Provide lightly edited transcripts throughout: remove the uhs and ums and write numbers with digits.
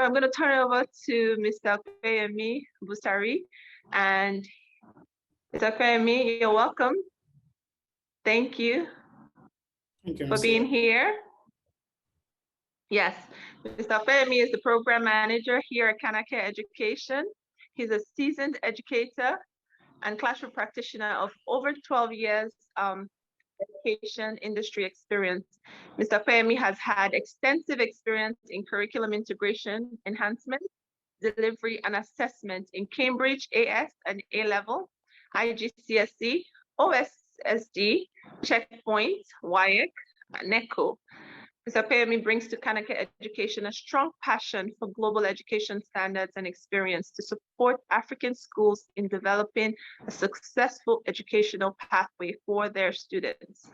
I'm going to turn it over to Mr. Kweyemi Busari. And Mr. Kweyemi, you're welcome. Thank you for being here. Yes, Mr. Kweyemi is the program manager here at Cana-Care Education. He's a seasoned educator and classroom practitioner of over 12 years education industry experience. Mr. Kweyemi has had extensive experience in curriculum integration, enhancement, delivery, and assessment in Cambridge AS and A-level, IGCSE, OSSD, Checkpoint, WIAC, and NECO. Mr. Kweyemi brings to Cana-Care Education a strong passion for global education standards and experience to support African schools in developing a successful educational pathway for their students.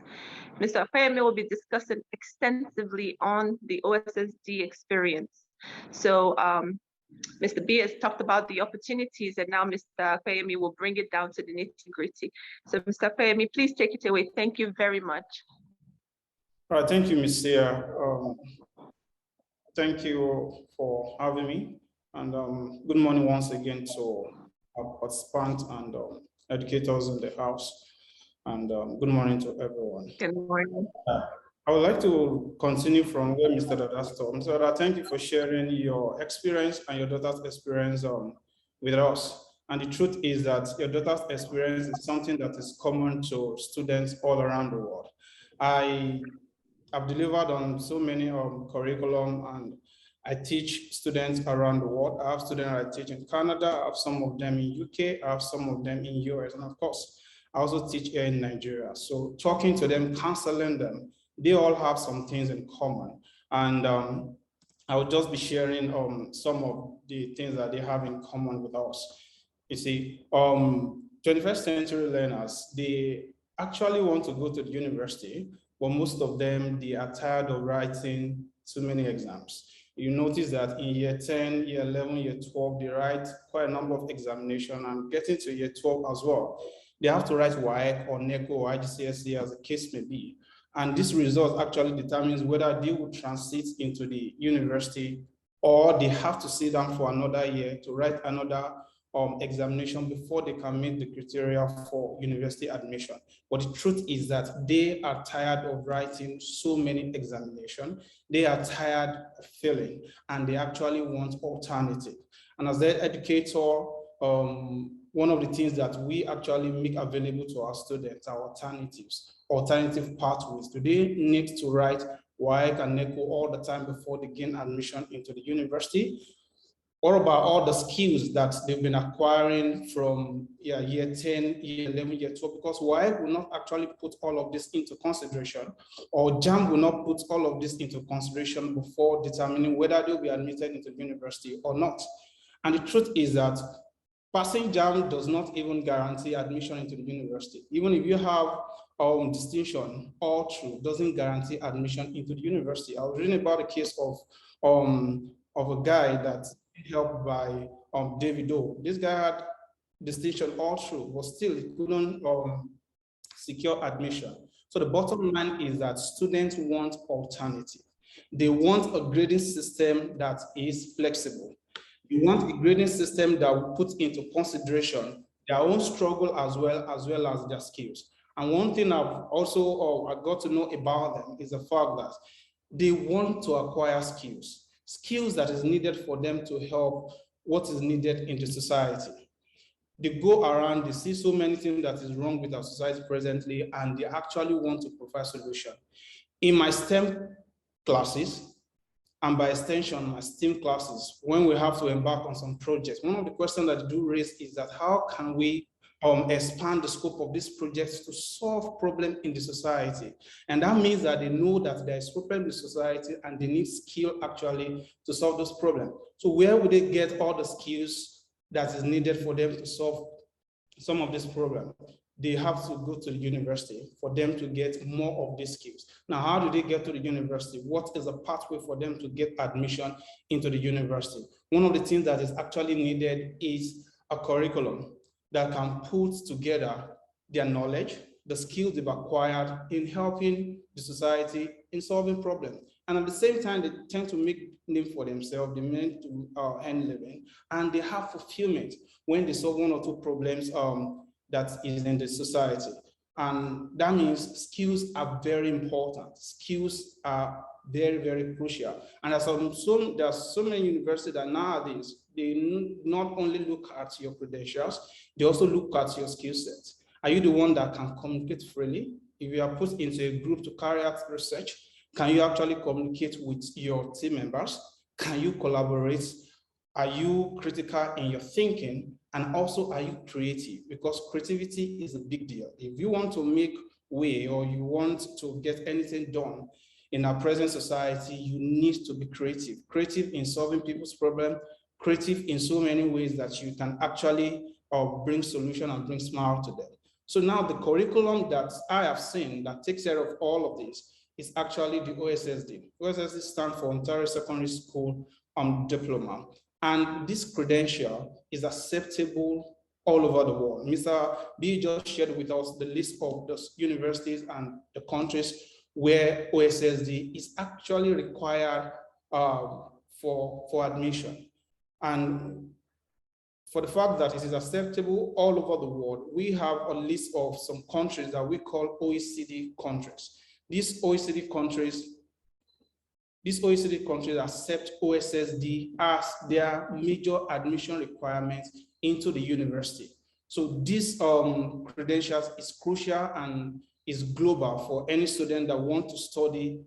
Mr. Kweyemi will be discussing extensively on the OSSD experience. So Mr. B has talked about the opportunities, and now Mr. Kweyemi will bring it down to the nitty-gritty. So Mr. Kweyemi, please take it away. Thank you very much. All right, thank you, Ms. Sia. Thank you for having me, and good morning once again to our participants and educators in the house, and good morning to everyone. Good morning. I would like to continue from where Mr. Dada stopped. Mr. Dada, thank you for sharing your experience and your daughter's experience with us. And the truth is that your daughter's experience is something that is common to students all around the world. I've delivered on so many curriculum, and I teach students around the world. I have students I teach in Canada, I have some of them in UK, I have some of them in US, and of course, I also teach here in Nigeria. So talking to them, counseling them, they all have some things in common. And I will just be sharing some of the things that they have in common with us. You see, 21st century learners, they actually want to go to the university, but most of them, they are tired of writing too many exams. You notice that in year 10, year 11, year 12, they write quite a number of examinations, and getting to year 12 as well. They have to write WIAC or NECO or IGCSE as the case may be. And this result actually determines whether they will transit into the university or they have to sit down for another year to write another examination before they can meet the criteria for university admission. But the truth is that they are tired of writing so many examinations. They are tired of failing, and they actually want alternative. And as the educator, one of the things that we actually make available to our students are alternatives, alternative pathways. Do they need to write WIAC and NECO all the time before they gain admission into the university? What about all the skills that they've been acquiring from year 10, year 11, year 12? Because WIAC will not actually put all of this into consideration, or JAM will not put all of this into consideration before determining whether they'll be admitted into the university or not. And the truth is that passing JAM does not even guarantee admission into the university. Even if you have distinction all through, doesn't guarantee admission into the university. I was reading about a case of a guy that's helped by David O. This guy had distinction all through, but still he couldn't secure admission. So the bottom line is that students want alternative. They want a grading system that is flexible. You want a grading system that will put into consideration their own struggle as well as their skills. And one thing I've also I got to know about them is the fact that they want to acquire skills that is needed for them to help what is needed in the society. They go around, they see so many things that is wrong with our society presently, and they actually want to provide solution. In my STEM classes, and by extension, my STEAM classes, when we have to embark on some projects, one of the questions that I do raise is that how can we expand the scope of these projects to solve problems in the society? And that means that they know that there is problem in the society and they need skill actually to solve those problems. So where would they get all the skills that is needed for them to solve some of this problem? They have to go to the university for them to get more of these skills. Now, how do they get to the university? What is a pathway for them to get admission into the university? One of the things that is actually needed is a curriculum that can put together their knowledge, the skills they've acquired in helping the society in solving problems. And at the same time, they tend to make name for themselves, they mean to earn living, and they have fulfillment when they solve one or two problems that is in the society. And that means skills are very important. Skills are very, very crucial. And there are so many universities that nowadays, they not only look at your credentials, they also look at your skill sets. Are you the one that can communicate freely? If you are put into a group to carry out research, can you actually communicate with your team members? Can you collaborate? Are you critical in your thinking? And also, are you creative? Because creativity is a big deal. If you want to make way or you want to get anything done in our present society, you need to be creative. Creative in solving people's problems, creative in so many ways that you can actually bring solution and bring smile to them. So now the curriculum that I have seen that takes care of all of this is actually the OSSD. OSSD stands for Ontario Secondary School Diploma. And this credential is acceptable all over the world. Mr. B just shared with us the list of the universities and the countries where OSSD is actually required for admission. And for the fact that it is acceptable all over the world, we have a list of some countries that we call OECD countries. These OECD countries accept OSSD as their major admission requirements into the university. So this credentials is crucial and is global for any student that want to study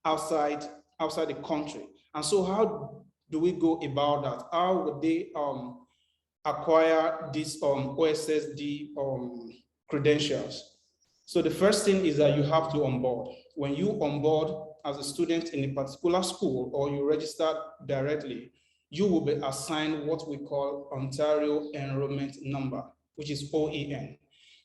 outside the country. And so how do we go about that? How would they acquire these OSSD credentials? So the first thing is that you have to onboard. When you onboard as a student in a particular school or you register directly, you will be assigned what we call Ontario Enrollment Number, which is OEN.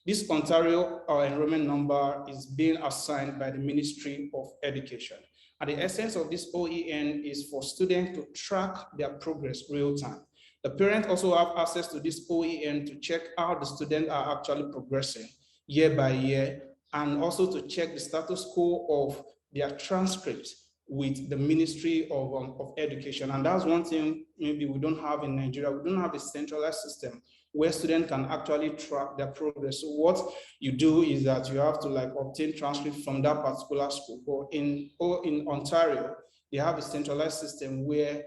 This Ontario Enrollment Number is being assigned by the Ministry of Education. And the essence of this OEN is for students to track their progress real time. The parents also have access to this OEN to check how the students are actually progressing year by year, and also to check the status quo of their transcripts with the Ministry of Education. And that's one thing maybe we don't have in Nigeria. We don't have a centralized system where students can actually track their progress. So what you do is that you have to obtain transcripts from that particular school. But in Ontario, they have a centralized system where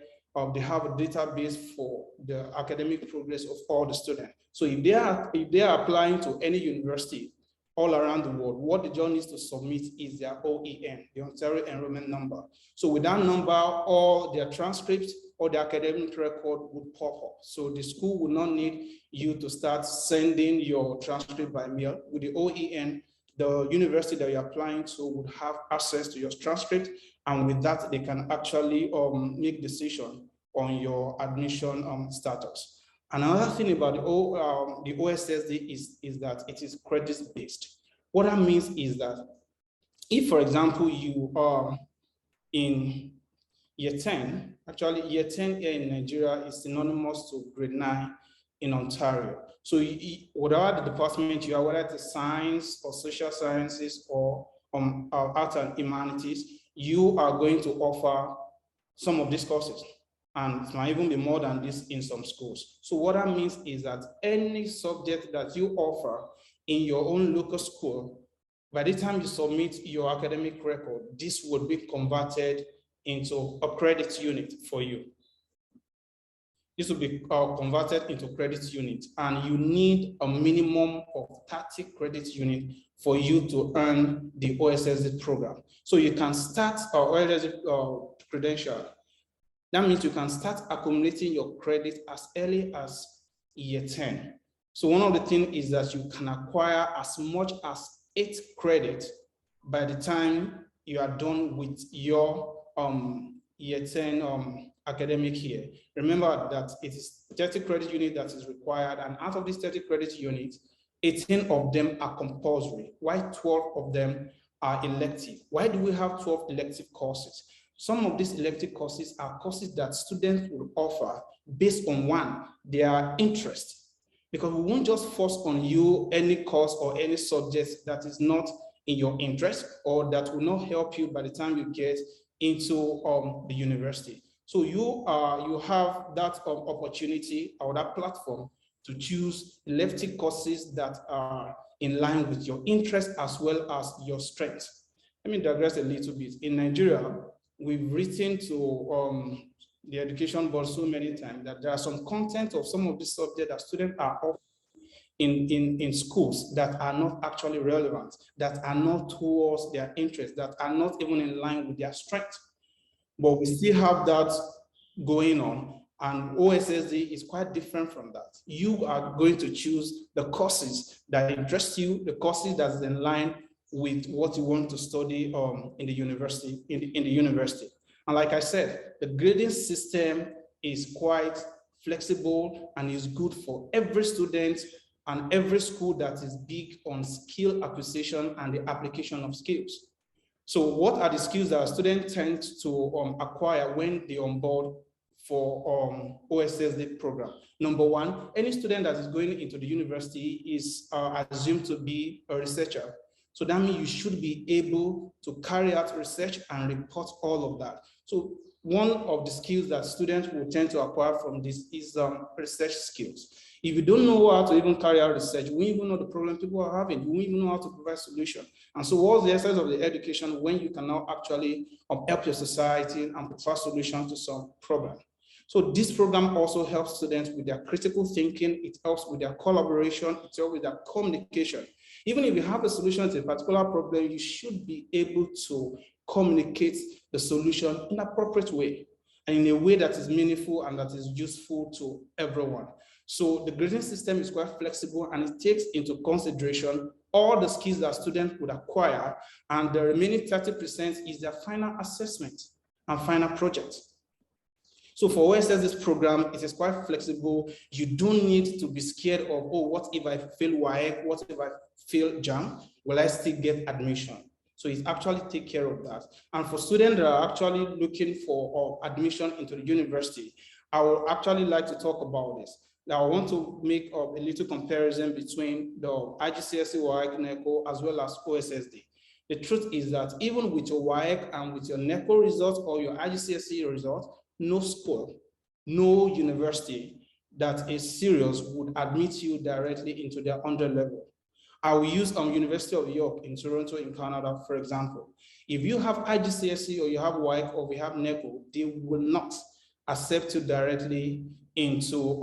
they have a database for the academic progress of all the students. So if they are applying to any university all around the world, what the job needs to submit is their OEN, the Ontario Enrollment Number. So with that number, all their transcripts or the academic record would pop up. So the school would not need you to start sending your transcript by mail. With the OEN, the university that you're applying to would have access to your transcript, and with that, they can actually make decision on your admission status. Another thing about the OSSD is that it is credit-based. What that means is that if, for example, you are in year 10, actually year 10 here in Nigeria is synonymous to grade 9 in Ontario. So whatever the department you are, whether it's science or social sciences or art and humanities, you are going to offer some of these courses. And it might even be more than this in some schools. So what that means is that any subject that you offer in your own local school, by the time you submit your academic record, this would be converted into a credit unit for you. This will be converted into credit unit, and you need a minimum of 30 credit unit for you to earn the OSSD program. So you can start OSSD credential. That means you can start accumulating your credit as early as year 10. So one of the things is that you can acquire as much as 8 credits by the time you are done with your year 10 academic year. Remember that it is 30 credit unit that is required, and out of these 30 credit units, 18 of them are compulsory, while 12 of them are elective. Why do we have 12 elective courses? Some of these elective courses are courses that students will offer based on their interest, because we won't just force on you any course or any subject that is not in your interest or that will not help you by the time you get into the university. So you have that opportunity or that platform to choose elective courses that are in line with your interest as well as your strength. Let me digress a little bit. In Nigeria, we've written to the education board so many times that there are some content of some of the subjects that students are offered in schools that are not actually relevant, that are not towards their interest, that are not even in line with their strength. But we still have that going on, and OSSD is quite different from that. You are going to choose the courses that interest you, the courses that is in line with what you want to study in the university. And like I said, the grading system is quite flexible and is good for every student and every school that is big on skill acquisition and the application of skills. So what are the skills that students tend to acquire when they onboard for OSSD program? Number one, any student that is going into the university is assumed to be a researcher. So that means you should be able to carry out research and report all of that. So one of the skills that students will tend to acquire from this is research skills. If you don't know how to even carry out research, we even know the problem people are having, we even know how to provide solutions. And so what's the essence of the education when you can now actually help your society and provide solutions to some problem? So this program also helps students with their critical thinking, it helps with their collaboration, it helps with their communication. Even if you have a solution to a particular problem, you should be able to communicate the solution in an appropriate way and in a way that is meaningful and that is useful to everyone. So the grading system is quite flexible and it takes into consideration all the skills that students would acquire, and the remaining 30% is their final assessment and final project. So for OSSD program, it is quite flexible. You don't need to be scared of, oh, what if I fail WAEC? What if I fail JAM? Will I still get admission? So it actually take care of that. And for students that are actually looking for admission into the university, I would actually like to talk about this. Now I want to make a little comparison between the IGCSE, WAEC, NECO, as well as OSSD. The truth is that even with your WAEC and with your NECO results or your IGCSE results, no school, no university that is serious would admit you directly into their underlevel. I will use University of York in Toronto in Canada, for example. If you have IGCSE or you have WAEC or we have NECO, they will not accept you directly into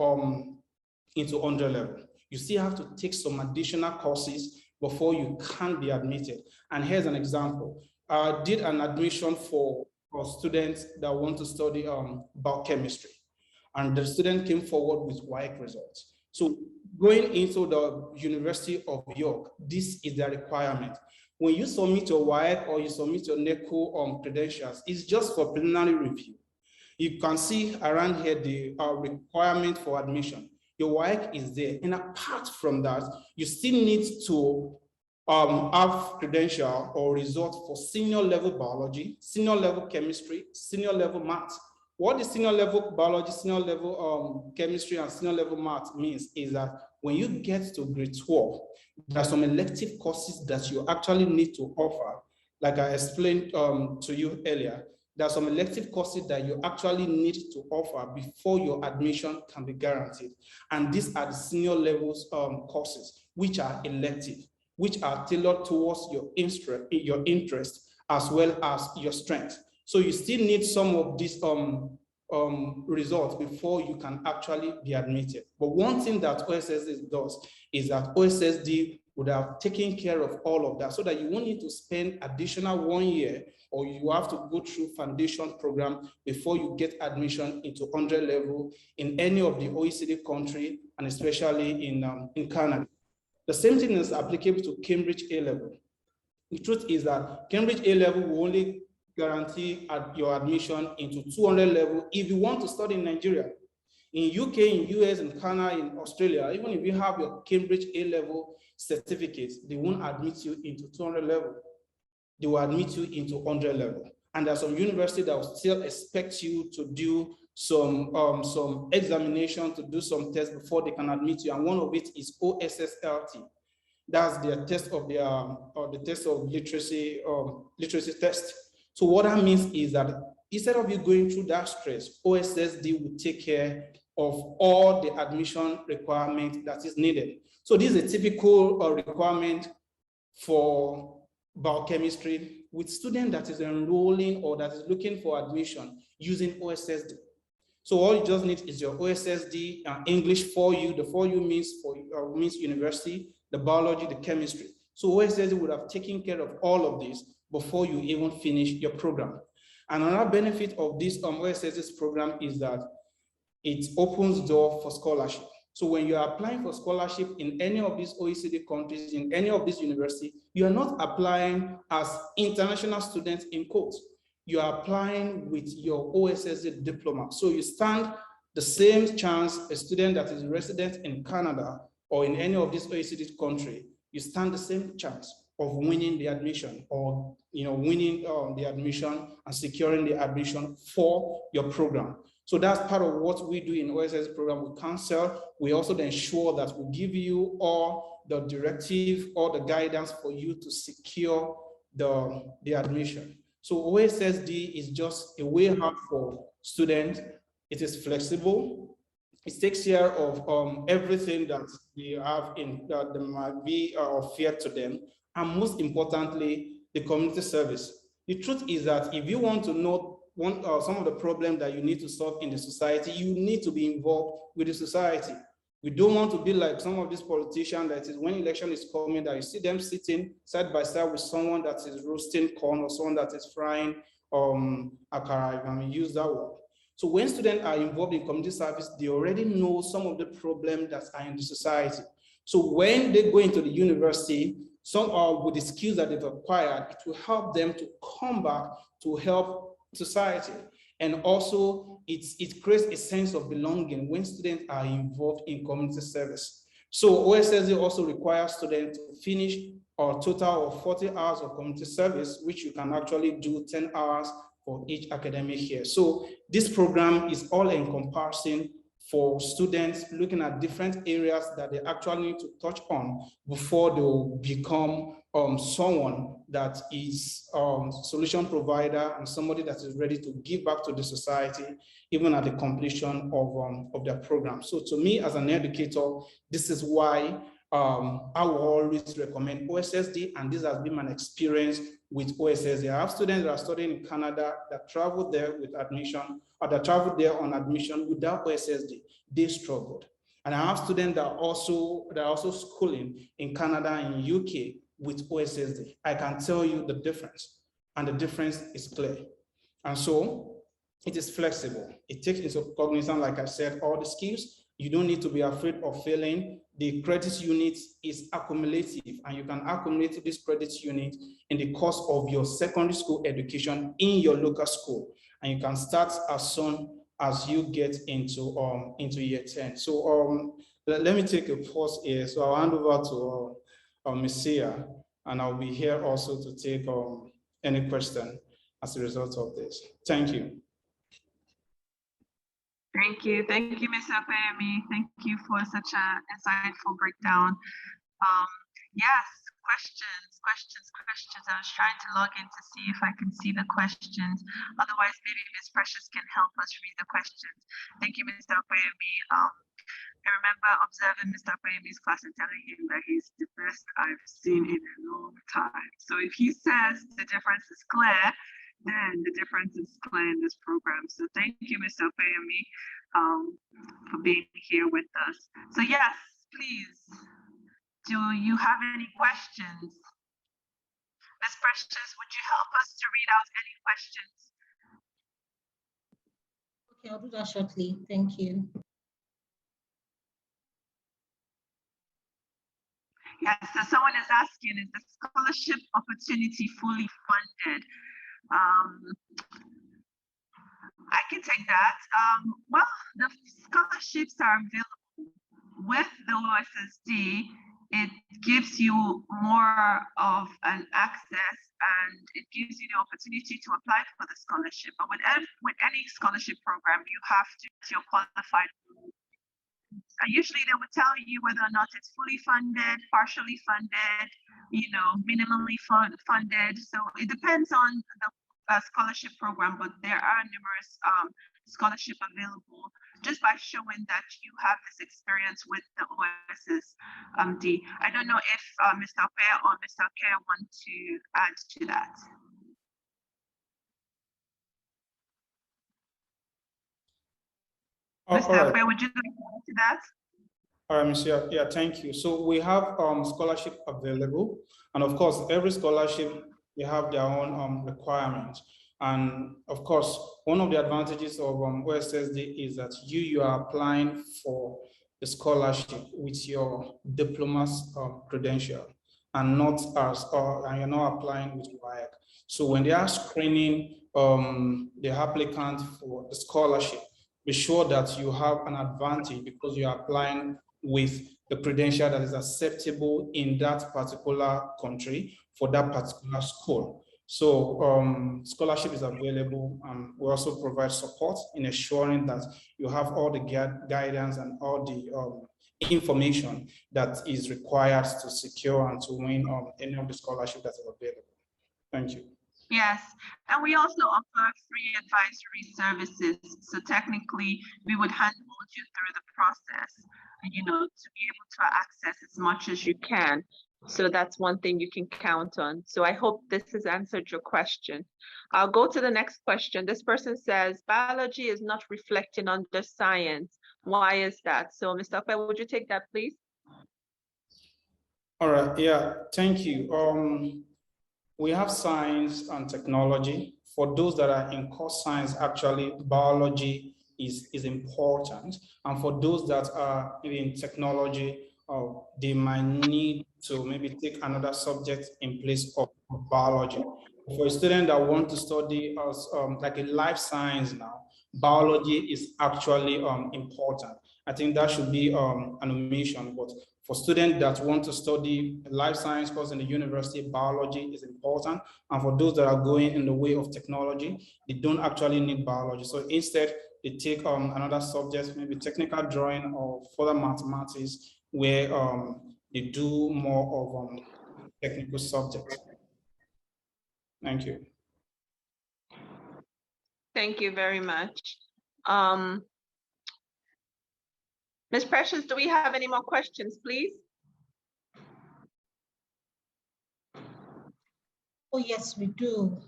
underlevel. You still have to take some additional courses before you can be admitted. And here's an example. I did an admission for students that want to study biochemistry, and the student came forward with WAEC results. So going into the University of York, this is the requirement. When you submit your WAEC or you submit your NECO credentials, it's just for preliminary review. You can see around here the requirement for admission. Your WAEC is there, and apart from that, you still need to have credential or result for senior level biology, senior level chemistry, senior level math. What the senior level biology, senior level chemistry, and senior level math means is that when you get to grade 12, there are some elective courses that you actually need to offer. Like I explained to you earlier, there are some elective courses that you actually need to offer before your admission can be guaranteed. And these are the senior levels courses, which are elective, which are tailored towards your interest as well as your strength. So you still need some of these results before you can actually be admitted. But one thing that OSSD does is that OSSD would have taken care of all of that so that you won't need to spend additional 1 year or you have to go through foundation program before you get admission into underlevel in any of the OECD country and especially in Canada. The same thing is applicable to Cambridge A-level. The truth is that Cambridge A-level will only guarantee your admission into 200 level if you want to study in Nigeria. In UK, in US, in Canada, in Australia, even if you have your Cambridge A-level certificate, they won't admit you into 200 level. They will admit you into 100 level. And there's some universities that will still expect you to do some examination, to do some tests before they can admit you. And one of it is OSSLT. That's their test of the test of literacy test. So what that means is that instead of you going through that stress, OSSD will take care of all the admission requirement that is needed. So this is a typical requirement for biochemistry with student that is enrolling or that is looking for admission using OSSD. So all you just need is your OSSD English 4U. The 4U means university, the biology, the chemistry. So OSSD would have taken care of all of this before you even finish your program. And another benefit of this OSSD program is that it opens door for scholarship. So when you are applying for scholarship in any of these OECD countries, in any of these universities, you are not applying as international students in quotes. You are applying with your OSSD diploma. So you stand the same chance a student that is resident in Canada or in any of these OECD countries, you stand the same chance of winning the admission or winning the admission and securing the admission for your program. So that's part of what we do in OSSD program. We counsel. We also ensure that we give you all the directive or the guidance for you to secure the admission. So OSSD is just a way out for students. It is flexible. It takes care of everything that they have that might be of fear to them. And most importantly, the community service. The truth is that if you want to know some of the problems that you need to solve in the society, you need to be involved with the society. We don't want to be like some of these politicians that is when election is coming, that you see them sitting side by side with someone that is roasting corn or someone that is frying akara, I mean, use that word. So when students are involved in community service, they already know some of the problems that are in the society. So when they go into the university, some with the skills that they've acquired, it will help them to come back to help society. And also it creates a sense of belonging when students are involved in community service. So OSSD also requires students to finish a total of 40 hours of community service, which you can actually do 10 hours for each academic year. So this program is all encompassing for students looking at different areas that they actually need to touch on before they will become someone that is solution provider and somebody that is ready to give back to the society, even at the completion of their program. So to me, as an educator, this is why I will always recommend OSSD, and this has been my experience with OSSD. I have students that are studying in Canada that travel there with admission, or that travel there on admission without OSSD. They struggled. And I have students that are also schooling in Canada and UK with OSSD. I can tell you the difference, and the difference is clear. And so it is flexible. It takes into cognizance, like I said, all the skills. You don't need to be afraid of failing. The credits unit is accumulative, and you can accumulate this credits unit in the course of your secondary school education in your local school. And you can start as soon as you get into year 10. So let me take a pause here. So I'll hand over to Ms. Sia, and I'll be here also to take any question as a result of this. Thank you. Thank you, Mr. Kweyemi. Thank you for such an insightful breakdown. Yes, questions. I was trying to log in to see if I can see the questions. Otherwise, maybe Ms. Precious can help us read the questions. Thank you, Mr. Kweyemi. I remember observing Mr. Kweyemi's class and telling him that he's the best I've seen in a long time. So if he says the difference is clear, then the difference is clear in this program. So thank you, Mr. Kweyemi, for being here with us. So yes, please, do you have any questions? Ms. Precious, would you help us to read out any questions? Okay, I'll do that shortly. Thank you. Yes, so someone is asking, is the scholarship opportunity fully funded? I can take that. Well, the scholarships are available with the OSSD. It gives you more of an access, and it gives you the opportunity to apply for the scholarship. But with any scholarship program, you have to you're qualified. And usually they would tell you whether or not it's fully funded, partially funded, minimally funded. So it depends on the scholarship program, but there are numerous scholarship available just by showing that you have this experience with the OSSD. I don't know if Mr. Fair or Mr. Care want to add to that. Mr. Fair, would you like to add to that? All right, Monsieur. Yeah, thank you. So we have scholarship available, and of course, every scholarship they have their own requirements. And of course, one of the advantages of OSSD is that you are applying for the scholarship with your diploma's credential, and not as and you're not applying with WIAC. So when they are screening the applicant for the scholarship, be sure that you have an advantage because you are applying with the credential that is acceptable in that particular country for that particular school. So scholarship is available, and we also provide support in ensuring that you have all the guidance and all the information that is required to secure and to win any of the scholarship that is available. Thank you. Yes, and we also offer free advisory services. So technically, we would handhold you through the process, you know, to be able to access as much as you can. So that's one thing you can count on. So I hope this has answered your question. I'll go to the next question. This person says, biology is not reflecting on the science. Why is that? So Mr. Fair, would you take that, please? All right, yeah, thank you. We have science and technology. For those that are in core science, actually, biology is important. And for those that are in technology, they might need to maybe take another subject in place of biology. For a student that want to study as like a life science now, biology is actually important. I think that should be an omission, but for students that want to study life science course in the university, biology is important. And for those that are going in the way of technology, they don't actually need biology. So instead, they take another subject, maybe technical drawing or further mathematics, where they do more of technical subjects. Thank you. Thank you very much. Ms. Precious, do we have any more questions, please? Oh, yes, we do.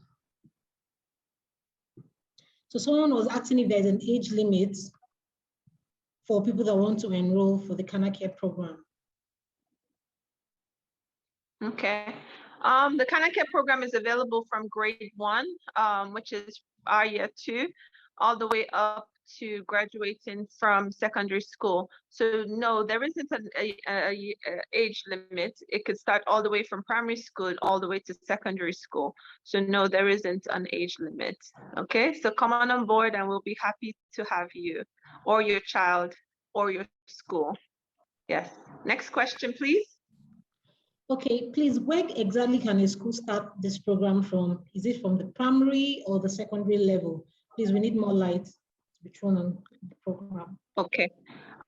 So someone was asking if there's an age limit for people that want to enroll for the Cana-Care program. Okay. The Cana-Care program is available from grade 1, which is our year 2, all the way up to graduating from secondary school. So no, there isn't an age limit. It could start all the way from primary school all the way to secondary school. So no, there isn't an age limit. Okay, so come on board and we'll be happy to have you or your child or your school. Yes. Next question, please. Okay, please, where exactly can a school start this program from? Is it from the primary or the secondary level? Please, we need more light to be thrown on the program. Okay.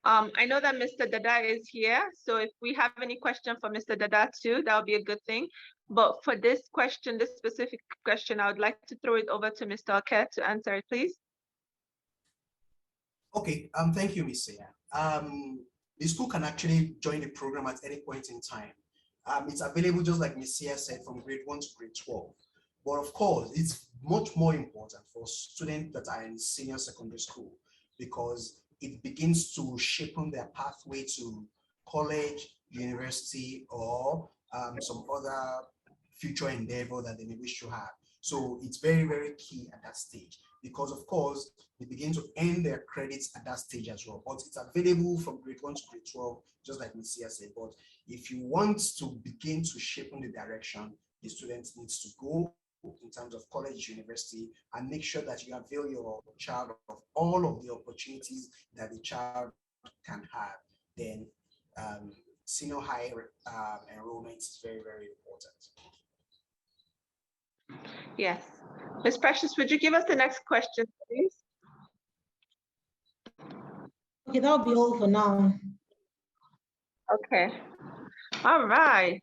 I know that Mr. Dada is here, so if we have any question for Mr. Dada too, that would be a good thing. But for this question, this specific question, I would like to throw it over to Mr. Care to answer it, please. Okay, thank you, Ms. Seya. The school can actually join the program at any point in time. It's available, just like Ms. Seya said, from grade 1 to grade 12. But of course, it's much more important for students that are in senior secondary school, because it begins to shape their pathway to college, university, or some other future endeavor that they may wish to have. So it's very, very key at that stage, because of course, they begin to earn their credits at that stage as well. But it's available from grade 1 to grade 12, just like Ms. Seya said. But if you want to begin to shape the direction, the student needs to go in terms of college, university, and make sure that you avail your child of all of the opportunities that the child can have. Then senior high enrollment is very, very important. Yes. Ms. Precious, would you give us the next question, please? Okay, that'll be all for now. Okay. All right.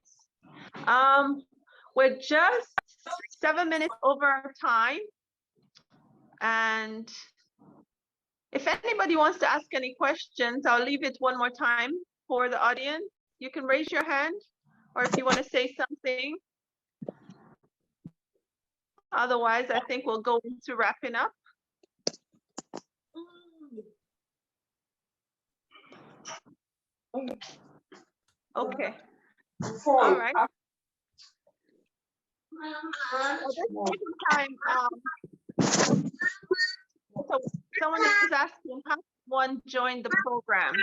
We're just 7 minutes over our time. And if anybody wants to ask any questions, I'll leave it one more time for the audience. You can raise your hand, or if you want to say something. Otherwise, I think we'll go into wrapping up. Okay. All right. Well, this time, so someone is asking how one joined the program.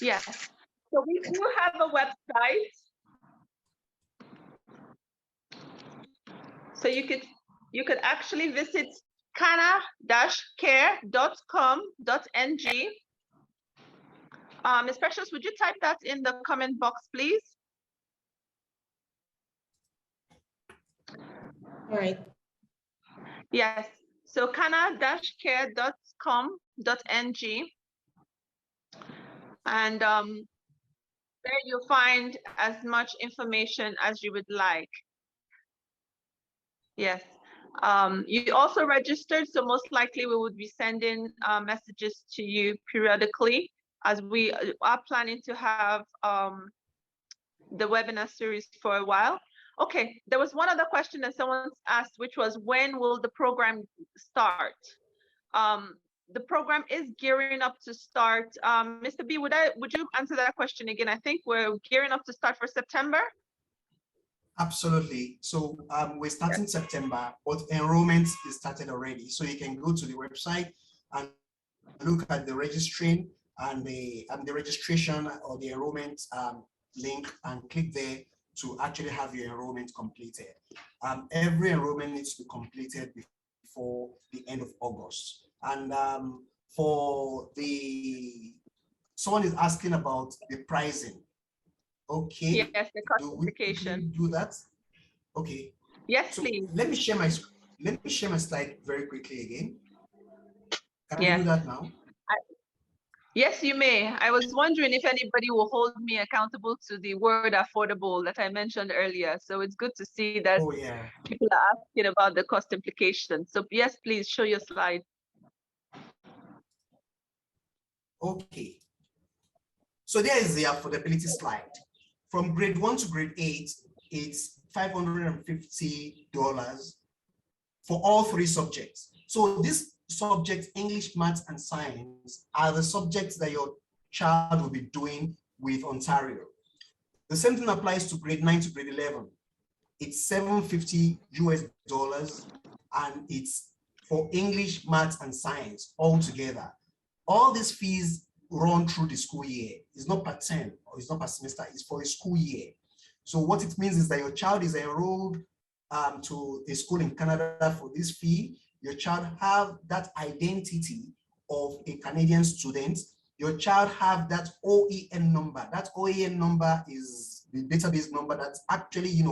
Yes. So we do have a website. So you could actually visit cana-care.com.ng. Ms. Precious, would you type that in the comment box, please? All right. Yes. So cana-care.com.ng. And there you'll find as much information as you would like. Yes. You also registered, so most likely we would be sending messages to you periodically, as we are planning to have the webinar series for a while. Okay, there was one other question that someone asked, which was, when will the program start? The program is gearing up to start. Mr. B, would you answer that question again? I think we're gearing up to start for September. Absolutely. So we're starting September, but enrollment is started already. So you can go to the website and look at the registering and the registration or the enrollment link, and click there to actually have your enrollment completed. Every enrollment needs to be completed before the end of August. And someone is asking about the pricing. Okay. Yes, the classification. Do that? Okay. Yes, so please. Let me share my slide very quickly again. Can I Yes. do that now? Yes, you may. I was wondering if anybody will hold me accountable to the word affordable that I mentioned earlier. So it's good to see that people are asking about the cost implications. So yes, please show your slide. Okay. So there is the affordability slide. From grade 1 to grade 8, it's $550 for all 3 subjects. So these subjects, English, Maths, and Science, are the subjects that your child will be doing with Ontario. The same thing applies to grade 9 to grade 11. It's $750 US, and it's for English, Maths, and Science all together. All these fees run through the school year. It's not per term or it's not per semester, it's for a school year. So what it means is that your child is enrolled to a school in Canada for this fee. Your child have that identity of a Canadian student. Your child have that OEN number. That OEN number is the database number that's actually,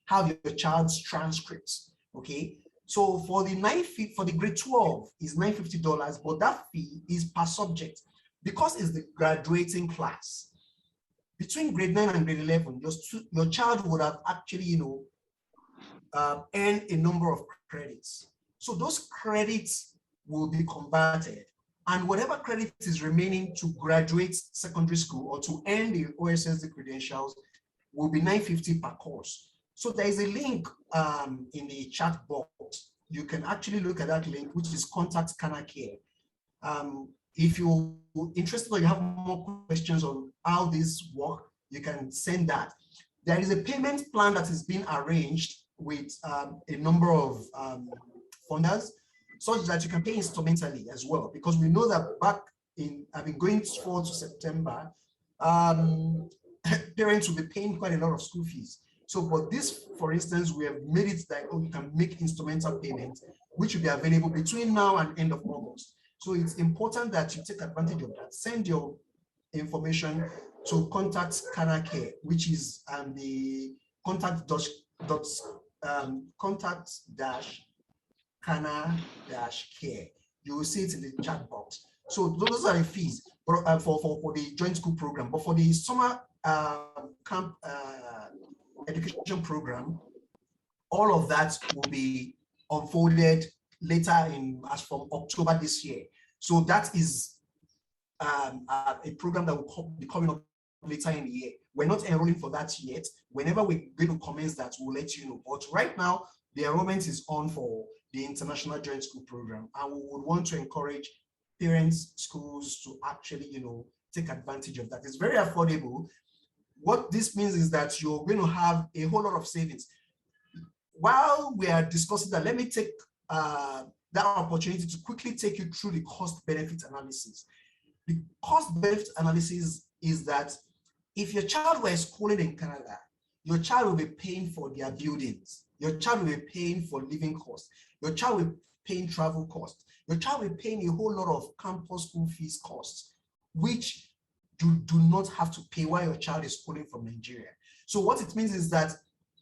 have your child's transcripts. Okay. So for the grade 12 is $950, but that fee is per subject because it's the graduating class. Between grade 9 and grade 11, your child would have actually, earned a number of credits. So those credits will be converted, and whatever credit is remaining to graduate secondary school or to earn the OSSD credentials will be $950 per course. So there is a link in the chat box. You can actually look at that link, which is Contact Cana-Care. If you're interested or you have more questions on how this works, you can send that. There is a payment plan that is being arranged with a number of funders, such that you can pay instrumentally as well, because we know that going forward to September, parents will be paying quite a lot of school fees. So, but this, for instance, we have made it that you can make instrumental payments, which will be available between now and end of August. So it's important that you take advantage of that. Send your information to Contact Cana-Care, which is the contact-Cana-Care. You will see it in the chat box. So those are the fees for the joint school program. But for the summer camp education program, all of that will be unfolded later as from October this year. So that is a program that will be coming up later in the year. We're not enrolling for that yet. Whenever we're going to commence that, we'll let you know. But right now, the enrollment is on for the International Joint School Program, and we would want to encourage parents, schools to actually, take advantage of that. It's very affordable. What this means is that you're going to have a whole lot of savings. While we are discussing that, let me take that opportunity to quickly take you through the cost-benefit analysis. The cost-benefit analysis is that if your child were schooling in Canada, your child will be paying for their buildings. Your child will be paying for living costs. Your child will be paying travel costs. Your child will be paying a whole lot of campus school fees costs, which you do not have to pay while your child is schooling from Nigeria. So what it means is that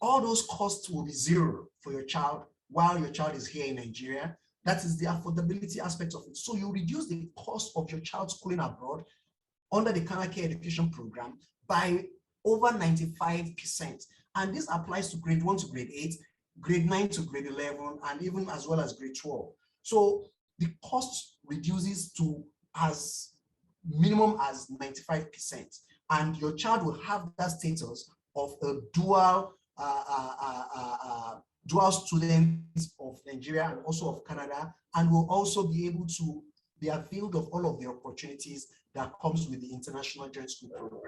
all those costs will be zero for your child while your child is here in Nigeria. That is the affordability aspect of it. So you reduce the cost of your child schooling abroad under the Cana-Care education program by over 95%. And this applies to grade 1 to grade 8, grade 9 to grade 11, and even as well as grade 12. So the cost reduces to as minimum as 95%. And your child will have that status of a dual student of Nigeria and also of Canada, and will also be able to be availed of all of the opportunities that comes with the International Joint School Program.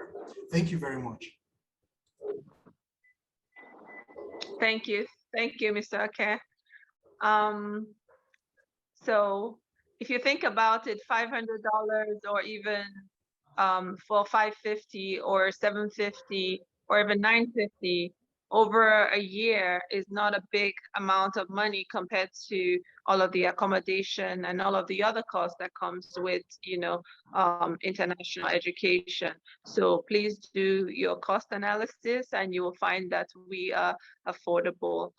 Thank you very much. Thank you, Mr. Ake. So if you think about it, $500 or even for $550 or $750 or even $950 over a year is not a big amount of money compared to all of the accommodation and all of the other costs that comes with, international education. So please do your cost analysis and you will find that we are affordable.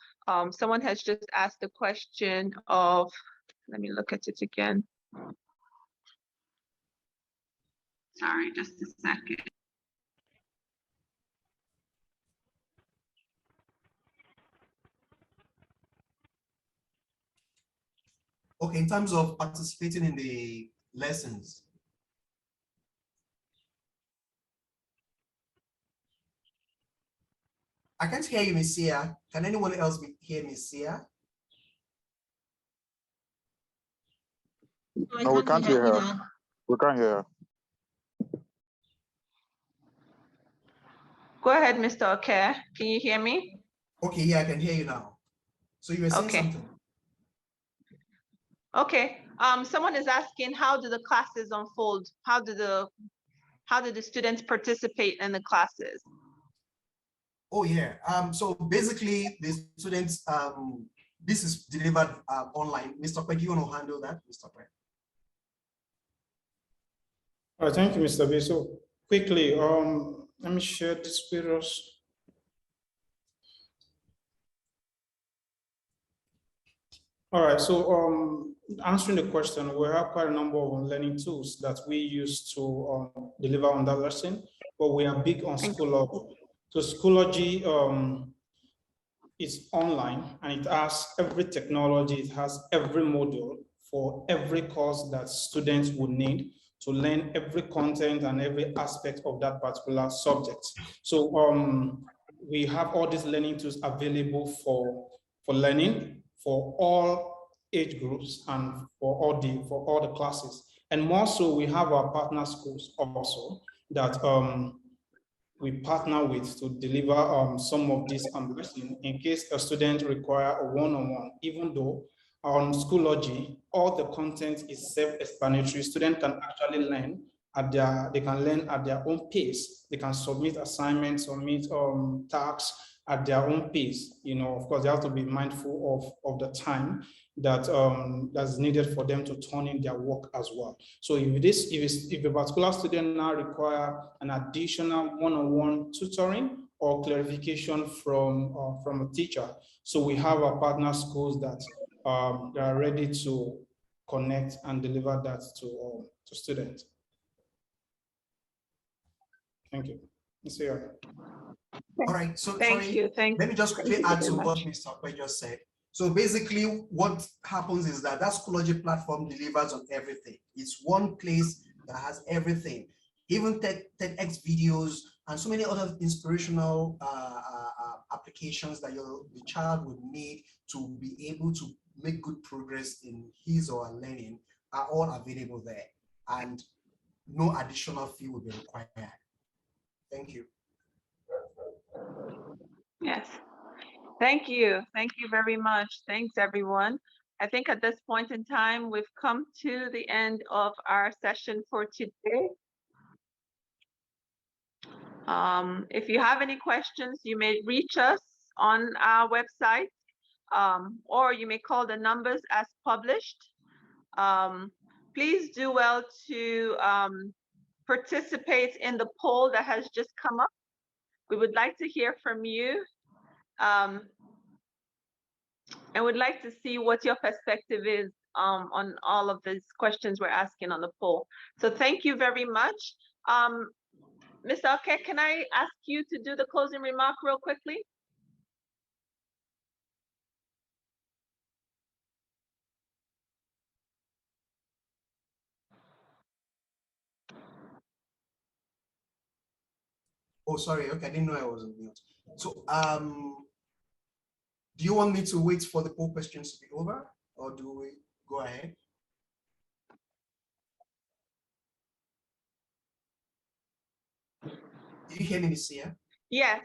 Someone has just asked the question of, let me look at it again. Sorry, just a second. Okay, in terms of participating in the lessons. I can't hear you, Ms. Sia. Can anyone else hear Ms. Sia? No, we can't hear her. We can't hear her. Go ahead, Mr. Ake. Can you hear me? Okay, yeah, I can hear you now. So you were saying something. Okay. Someone is asking, how do the classes unfold? How do the students participate in the classes? Oh yeah. So basically, the students, this is delivered online. Mr. Kwek, do you want to handle that, Mr. Kwek? All right, thank you, Mr. B. So quickly, let me share this with us. All right, so answering the question, we have quite a number of learning tools that we use to deliver on that lesson, but we are big on Schoology. So Schoology is online and it has every technology, it has every module for every course that students would need to learn every content and every aspect of that particular subject. So we have all these learning tools available for learning for all age groups and for all the classes. And more so, we have our partner schools also that we partner with to deliver some of these lessons in case a student require a one-on-one, even though on Schoology, all the content is self-explanatory. Students can actually learn they can learn at their own pace. They can submit assignments, submit tasks at their own pace. Of course, they have to be mindful of the time that that's needed for them to turn in their work as well. So if a particular student now require an additional one-on-one tutoring or clarification from a teacher, so we have our partner schools that they are ready to connect and deliver that to students. Thank you. All right, so Thank sorry, you. let me just quickly add to very what much. Mr. Okwe just said. So basically what happens is that Schoology platform delivers on everything. It's one place that has everything, even TEDx videos and so many other inspirational applications that the child would need to be able to make good progress in his or her learning are all available there, and no additional fee will be required. Thank you. Yes. Thank you. Thank you very much. Thanks, everyone. I think at this point in time, we've come to the end of our session for today. If you have any questions, you may reach us on our website, or you may call the numbers as published. Please do well to participate in the poll that has just come up. We would like to hear from you. And would like to see what your perspective is on all of these questions we're asking on the poll. So thank you very much. Mr. Okwe, can I ask you to do the closing remark real quickly? Oh, sorry. Okay, I didn't know I was on mute. So, do you want me to wait for the poll questions to be over, or do we go ahead? Did you hear me, Ms. Sia? Yes.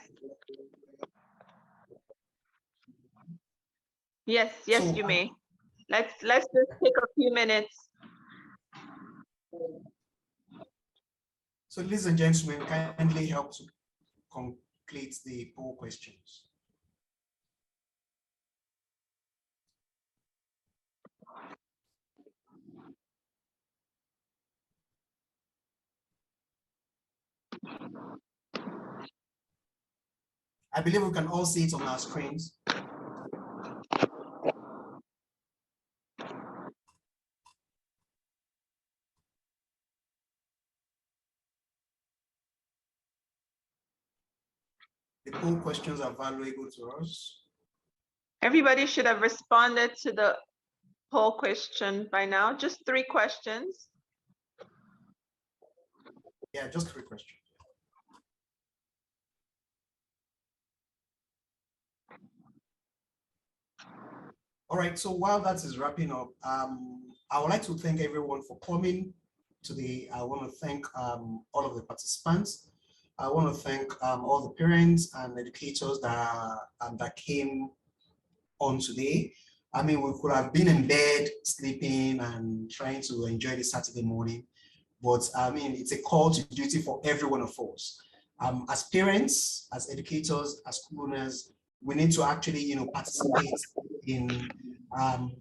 Yes, yes, so, you may. Let's just take a few minutes. So, ladies and gentlemen, kindly help to complete the poll questions. I believe we can all see it on our screens. The poll questions are valuable to us. Everybody should have responded to the poll question by now. Just 3 questions. Yeah, just 3 questions. All right, so while that is wrapping up, I would like to thank everyone for coming today. I want to thank all of the participants. I want to thank all the parents and educators that came on today. I mean, we could have been in bed, sleeping and trying to enjoy the Saturday morning, but I mean, it's a call to duty for every one of us. As parents, as educators, as school owners, we need to actually, participate in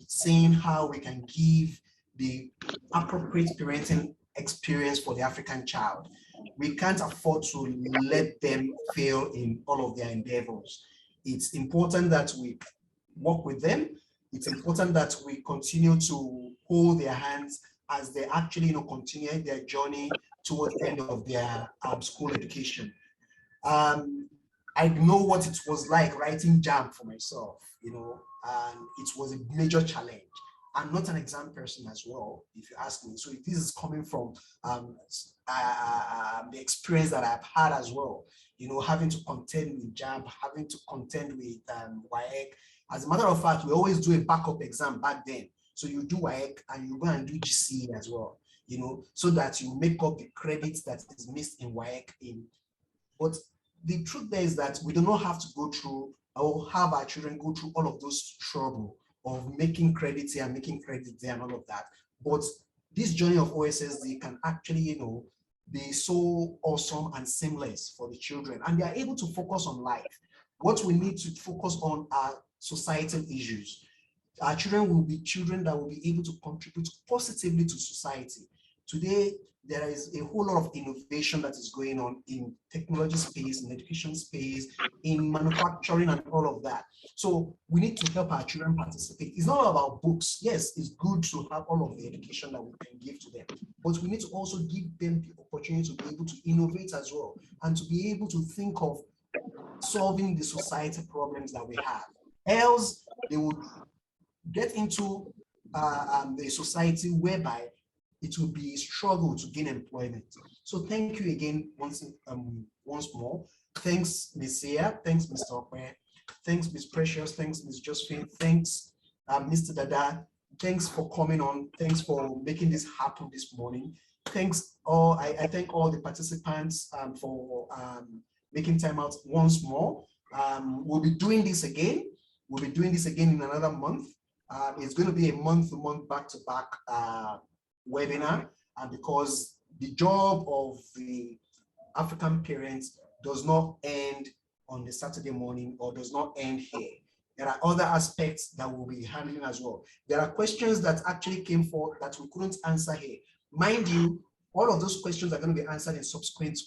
seeing how we can give the appropriate parenting experience for the African child. We can't afford to let them fail in all of their endeavors. It's important that we work with them. It's important that we continue to hold their hands as they actually continue their journey towards the end of their school education. I know what it was like writing JAMB for myself, and it was a major challenge. I'm not an exam person as well, if you ask me. So this is coming from the experience that I've had as well, having to contend with JAMB, having to contend with WAEC. As a matter of fact, we always do a backup exam back then. So you do WAEC and you go and do GCE as well, so that you make up the credits that is missed in WAEC. But the truth there is that we do not have to go through or have our children go through all of those trouble of making credits here and making credits there and all of that. But this journey of OSSD can actually, be so awesome and seamless for the children, and they are able to focus on life. What we need to focus on are societal issues. Our children will be children that will be able to contribute positively to society. Today, there is a whole lot of innovation that is going on in technology space, in education space, in manufacturing and all of that. So we need to help our children participate. It's not about books. Yes, it's good to have all of the education that we can give to them, but we need to also give them the opportunity to be able to innovate as well and to be able to think of solving the society problems that we have. Else, they would get into a society whereby it will be a struggle to gain employment. So thank you again once more. Thanks, Ms. Sia. Thanks, Mr. Okwe. Thanks, Ms. Precious. Thanks, Ms. Josephine. Thanks, Mr. Dada. Thanks for coming on. Thanks for making this happen this morning. Thanks all. I thank all the participants for making time out once more. We'll be doing this again. We'll be doing this again in another month. It's going to be a month-to-month back-to-back webinar, because the job of the African parents does not end on the Saturday morning or does not end here. There are other aspects that we'll be handling as well. There are questions that actually came forth that we couldn't answer here. Mind you, all of those questions are going to be answered in subsequent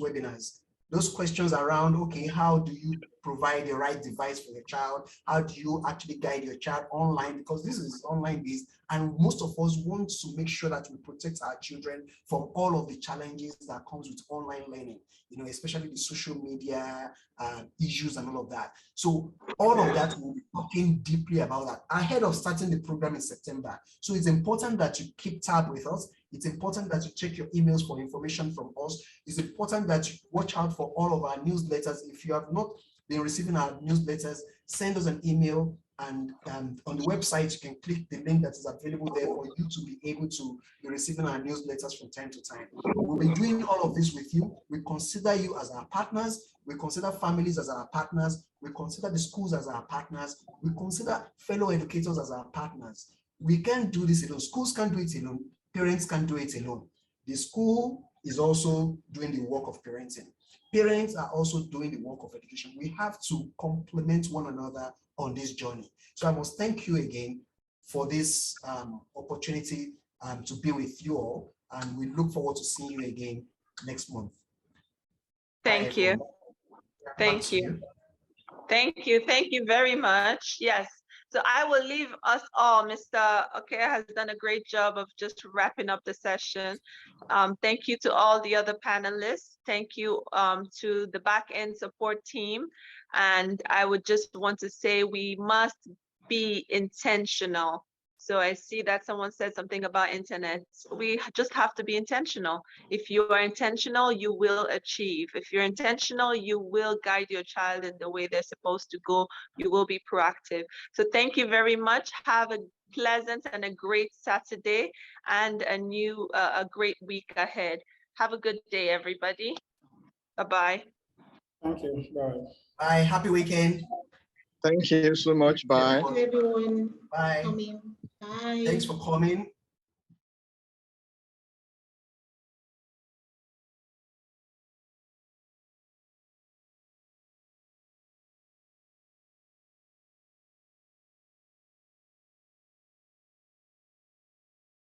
webinars. Those questions around, okay, how do you provide the right device for your child? How do you actually guide your child online? Because this is online based, and most of us want to make sure that we protect our children from all of the challenges that comes with online learning, you know, especially the social media issues and all of that. So all of that, we'll be talking deeply about that ahead of starting the program in September. So it's important that you keep tab with us. It's important that you check your emails for information from us. It's important that you watch out for all of our newsletters. If you have not been receiving our newsletters, send us an email, and on the website, you can click the link that is available there for you to be able to be receiving our newsletters from time to time. We'll be doing all of this with you. We consider you as our partners. We consider families as our partners. We consider the schools as our partners. We consider fellow educators as our partners. We can't do this alone. Schools can't do it alone. Parents can't do it alone. The school is also doing the work of parenting. Parents are also doing the work of education. We have to complement one another on this journey. So I must thank you again for this opportunity to be with you all, and we look forward to seeing you again next month. Thank you. Thank you. Thank you. Thank you very much. Yes. So I will leave us all. Mr. Okwe has done a great job of just wrapping up the session. Thank you to all the other panelists. Thank you to the back end support team. And I would just want to say we must be intentional. So I see that someone said something about internet. We just have to be intentional. If you are intentional, you will achieve. If you're intentional, you will guide your child in the way they're supposed to go. You will be proactive. So thank you very much. Have a pleasant and a great Saturday and a great week ahead. Have a good day, everybody. Bye-bye. Thank you. Bye. Bye. Happy weekend. Thank you so much. Bye. Thank you, everyone. Bye. Bye. Thanks for coming.